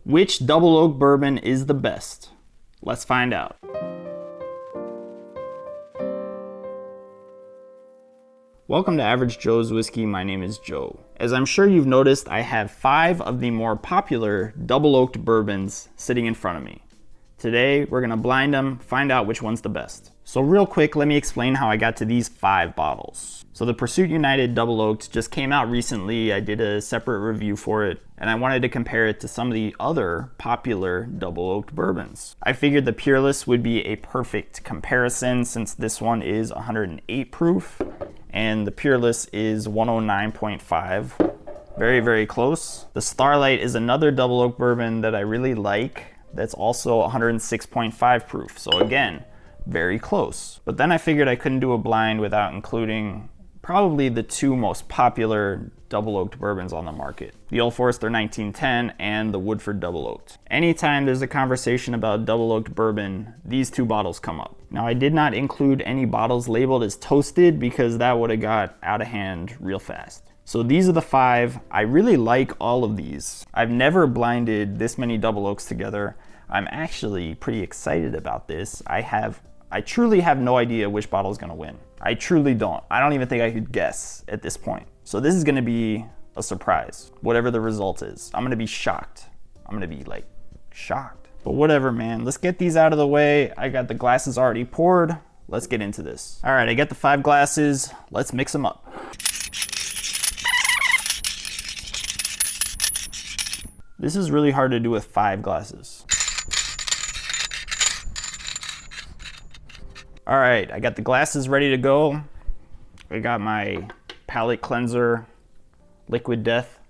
Which double oak bourbon is the best? Let's find out. Welcome to Average Joe's Whiskey. My name is Joe. As I'm sure you've noticed, I have 5 of the more popular double oaked bourbons sitting in front of me. Today, we're gonna blind them, find out which one's the best. So real quick, let me explain how I got to these 5 bottles. So the Pursuit United Double Oaked just came out recently. I did a separate review for it, and I wanted to compare it to some of the other popular double oaked bourbons. I figured the Peerless would be a perfect comparison since this one is 108 proof, and the Peerless is 109.5. Very, very close. The Starlight is another double oak bourbon that I really like. That's also 106.5 proof. So again, very close. But then I figured I couldn't do a blind without including probably the 2 most popular double oaked bourbons on the market. The Old Forester 1910 and the Woodford Double Oaked. Anytime there's a conversation about double oaked bourbon, these 2 bottles come up. Now I did not include any bottles labeled as toasted because that would have got out of hand real fast. So these are the 5. I really like all of these. I've never blinded this many double oaks together. I'm actually pretty excited about this. I truly have no idea which bottle is gonna win. I truly don't. I don't even think I could guess at this point. So this is gonna be a surprise, whatever the result is. I'm gonna be shocked. I'm gonna be like shocked. But whatever, man. Let's get these out of the way. I got the glasses already poured. Let's get into this. All right, I got the 5 glasses. Let's mix them up. This is really hard to do with 5 glasses. All right, I got the glasses ready to go. I got my palate cleanser, Liquid Death.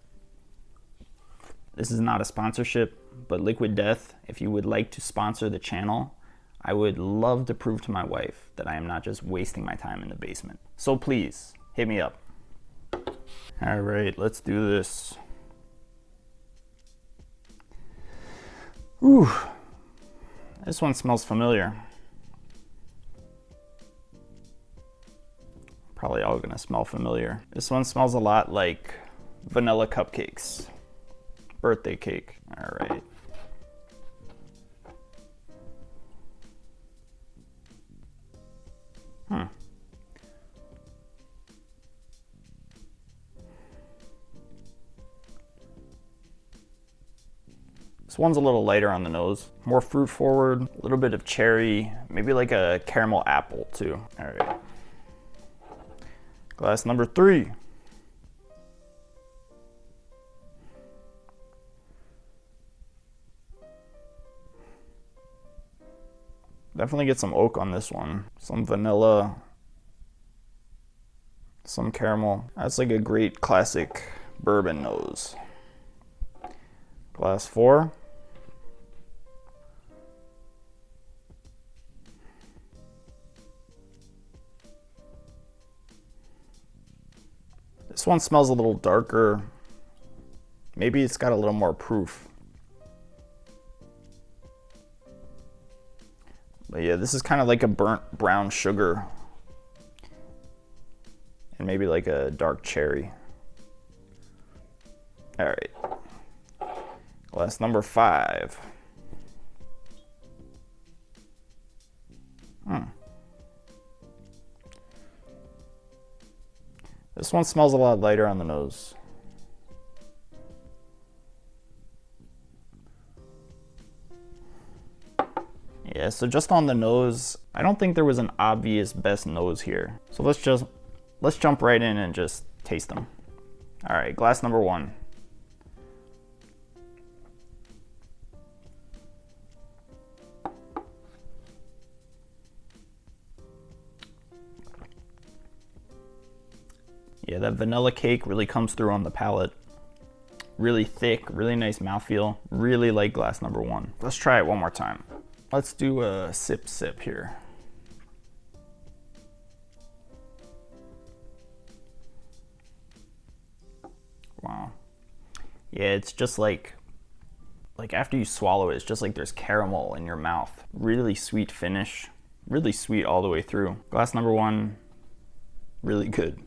This is not a sponsorship, but Liquid Death, if you would like to sponsor the channel, I would love to prove to my wife that I am not just wasting my time in the basement. So please, hit me up. All right, let's do this. Ooh, this one smells familiar. Probably all gonna smell familiar. This one smells a lot like vanilla cupcakes. Birthday cake. All right. This one's a little lighter on the nose, more fruit forward, a little bit of cherry, maybe like a caramel apple too. All right. Glass number 3. Definitely get some oak on this one. Some vanilla, some caramel. That's like a great classic bourbon nose. Glass 4. This one smells a little darker. Maybe it's got a little more proof. But yeah, this is kind of like a burnt brown sugar. And maybe like a dark cherry. All right. Glass number 5. This one smells a lot lighter on the nose. Yeah, so just on the nose, I don't think there was an obvious best nose here. So let's jump right in and just taste them. All right, glass number 1. Yeah, that vanilla cake really comes through on the palate. Really thick, really nice mouthfeel. Really like glass number 1. Let's try it one more time. Let's do a sip here. Wow. Yeah, it's just like after you swallow it, it's just like there's caramel in your mouth. Really sweet finish. Really sweet all the way through. Glass number 1, really good.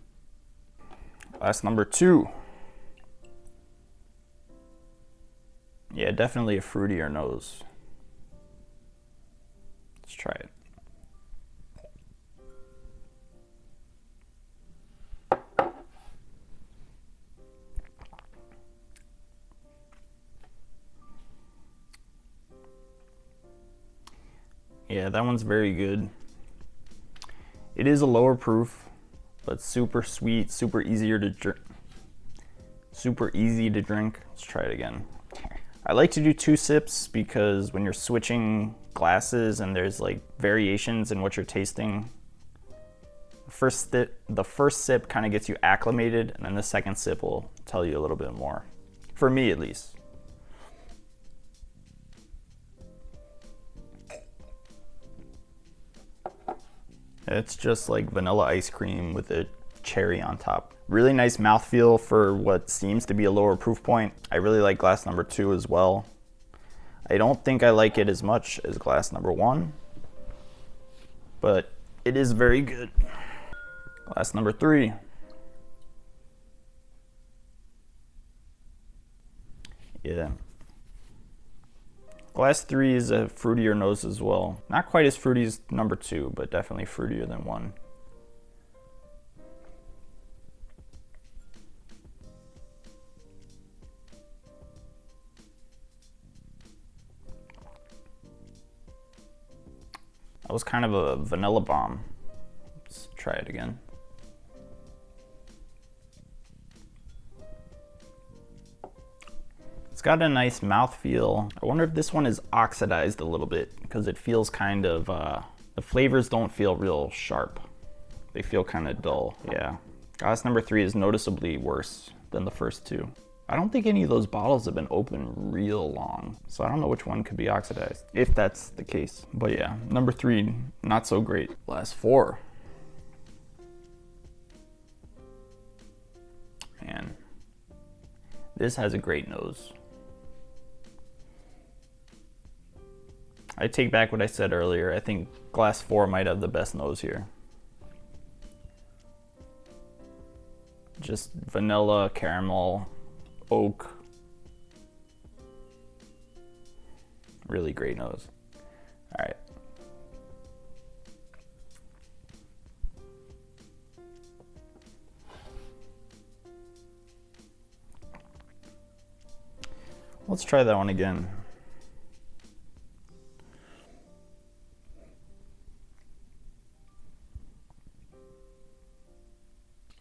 Glass number 2. Yeah, definitely a fruitier nose. Let's try it. Yeah, that one's very good. It is a lower proof, but super sweet, super easier to drink. Super easy to drink. Let's try it again. I like to do 2 sips because when you're switching glasses and there's like variations in what you're tasting, the first sip kind of gets you acclimated, and then the second sip will tell you a little bit more. For me, at least. It's just like vanilla ice cream with a cherry on top. Really nice mouthfeel for what seems to be a lower proof point. I really like glass number 2 as well. I don't think I like it as much as glass number 1, but it is very good. Glass number 3. Yeah. Glass 3 is a fruitier nose as well. Not quite as fruity as number 2, but definitely fruitier than 1. That was kind of a vanilla bomb. Let's try it again. It's got a nice mouthfeel. I wonder if this one is oxidized a little bit because it feels kind of, the flavors don't feel real sharp. They feel kind of dull, yeah. Glass number 3 is noticeably worse than the first 2. I don't think any of those bottles have been open real long, so I don't know which one could be oxidized, if that's the case. But yeah, number 3, not so great. Glass 4. Man, this has a great nose. I take back what I said earlier. I think glass 4 might have the best nose here. Just vanilla, caramel, oak. Really great nose. All right. Let's try that one again.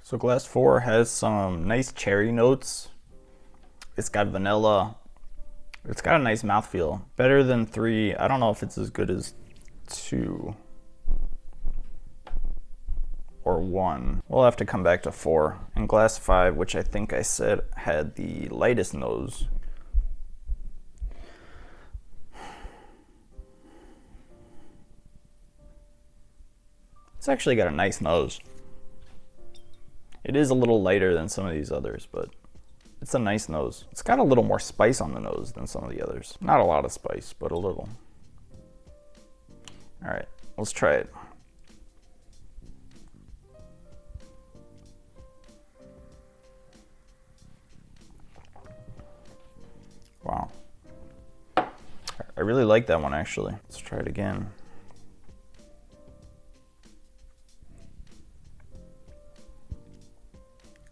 So glass 4 has some nice cherry notes. It's got vanilla. It's got a nice mouthfeel. Better than 3. I don't know if it's as good as 2 or 1. We'll have to come back to 4. And glass 5, which I think I said had the lightest nose. It's actually got a nice nose. It is a little lighter than some of these others, but it's a nice nose. It's got a little more spice on the nose than some of the others. Not a lot of spice, but a little. All right, let's try it. Wow. I really like that one, actually. Let's try it again.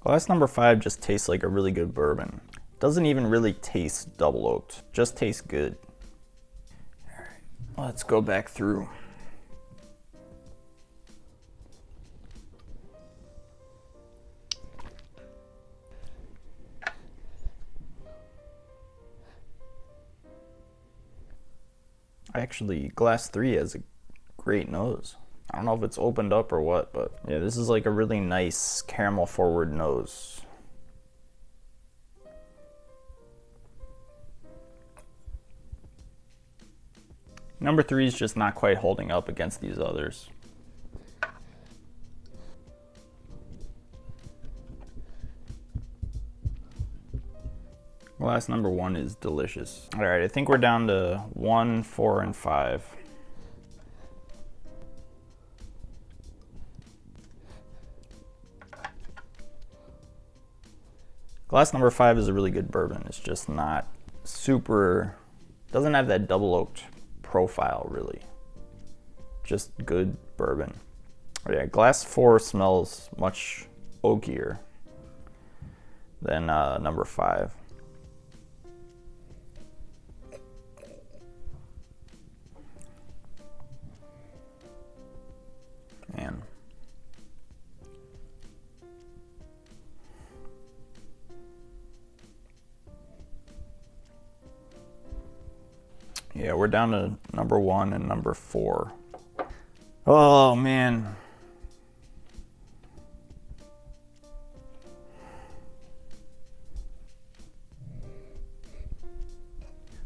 Glass number 5 just tastes like a really good bourbon. Doesn't even really taste double oaked, just tastes good. All right, let's go back through. Actually, glass 3 has a great nose. I don't know if it's opened up or what, but yeah, this is like a really nice caramel forward nose. Number 3 is just not quite holding up against these others. Glass number 1 is delicious. All right, I think we're down to 1, 4, and 5. Glass number 5 is a really good bourbon. It's just not super, doesn't have that double oaked profile really. Just good bourbon. Oh yeah, glass 4 smells much oakier than number 5. Man. Yeah, we're down to number 1 and number 4. Oh man.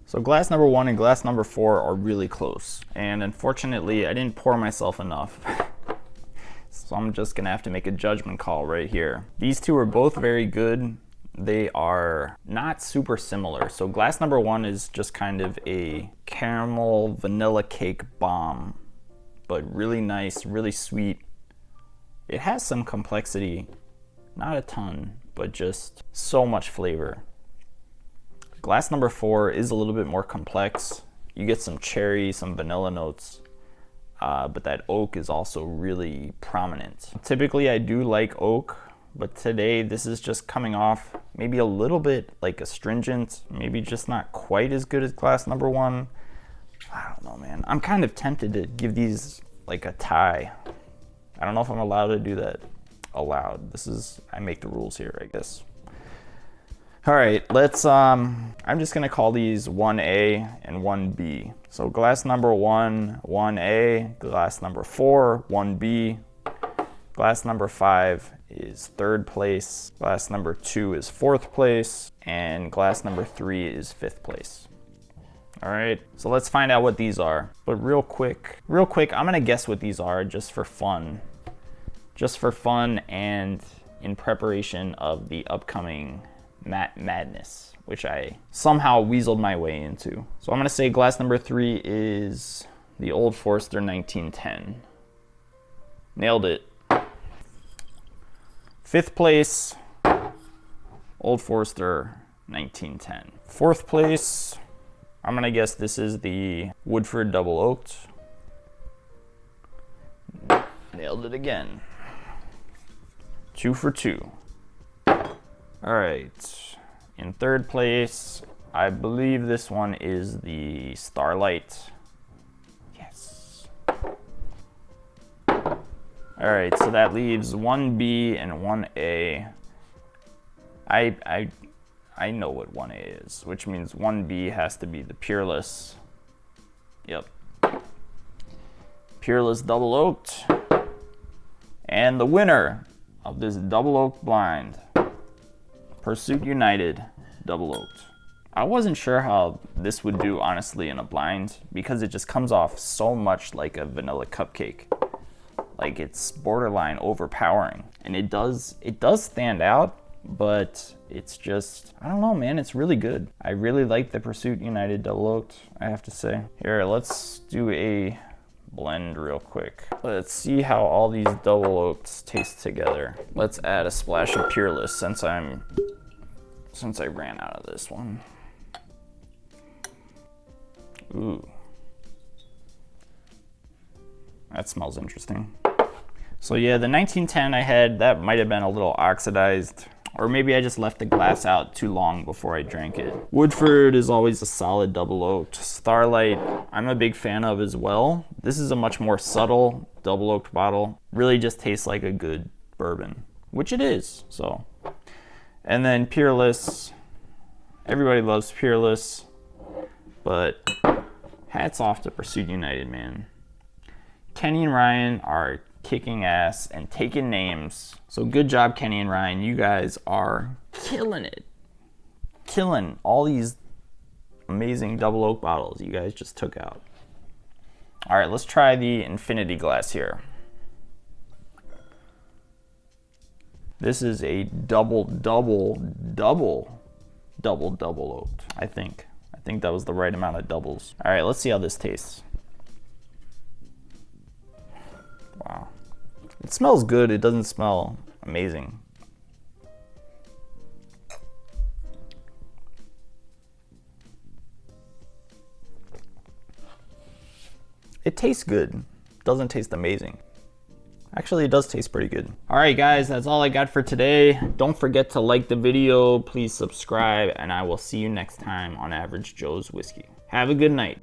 So glass number 1 and glass number 4 are really close. And unfortunately, I didn't pour myself enough. So I'm just gonna have to make a judgment call right here. These two are both very good. They are not super similar. So glass number 1 is just kind of a caramel vanilla cake bomb, but really nice, really sweet. It has some complexity, not a ton, but just so much flavor. Glass number 4 is a little bit more complex. You get some cherry, some vanilla notes. But that oak is also really prominent. Typically I do like oak, but today this is just coming off maybe a little bit like astringent, maybe just not quite as good as glass number 1. I don't know, man. I'm kind of tempted to give these like a tie. I don't know if I'm allowed to do that aloud. I make the rules here, I guess. All right, I'm just gonna call these 1A and 1B. So glass number 1, 1A, glass number 4, 1B, glass number 5 is 3rd place, glass number 2 is 4th place, and glass number 3 is 5th place. All right, so let's find out what these are. But real quick, I'm gonna guess what these are just for fun. Just for fun and in preparation of the upcoming Madness, which I somehow weaseled my way into. So I'm gonna say glass number 3 is the Old Forester 1910. Nailed it. 5th place, Old Forester 1910. 4th place, I'm gonna guess this is the Woodford Double Oaked. Nailed it again. 2 for 2. All right, in 3rd place, I believe this one is the Starlight. Yes. All right, so that leaves 1B and 1A. I know what 1A is, which means 1B has to be the Peerless. Yep. Peerless Double Oaked. And the winner of this Double Oak blind, Pursuit United Double Oaked. I wasn't sure how this would do honestly in a blind because it just comes off so much like a vanilla cupcake. Like it's borderline overpowering. And it does stand out, but it's just, I don't know, man, it's really good. I really like the Pursuit United Double Oaked, I have to say. Here, let's do a blend real quick. Let's see how all these double oaks taste together. Let's add a splash of Peerless since I ran out of this one. Ooh. That smells interesting. So yeah, the 1910 I had, that might have been a little oxidized, or maybe I just left the glass out too long before I drank it. Woodford is always a solid double oaked. Starlight, I'm a big fan of as well. This is a much more subtle double oaked bottle. Really just tastes like a good bourbon, which it is, so. And then Peerless, everybody loves Peerless, but hats off to Pursuit United, man. Kenny and Ryan are kicking ass and taking names. So good job, Kenny and Ryan. You guys are killing it. Killing all these amazing double oak bottles you guys just took out. All right, let's try the infinity glass here. This is a double oaked, I think. I think that was the right amount of doubles. All right, let's see how this tastes. Wow. It smells good. It doesn't smell amazing. It tastes good. Doesn't taste amazing. Actually, it does taste pretty good. All right, guys, that's all I got for today. Don't forget to like the video, please subscribe, and I will see you next time on Average Joe's Whiskey. Have a good night.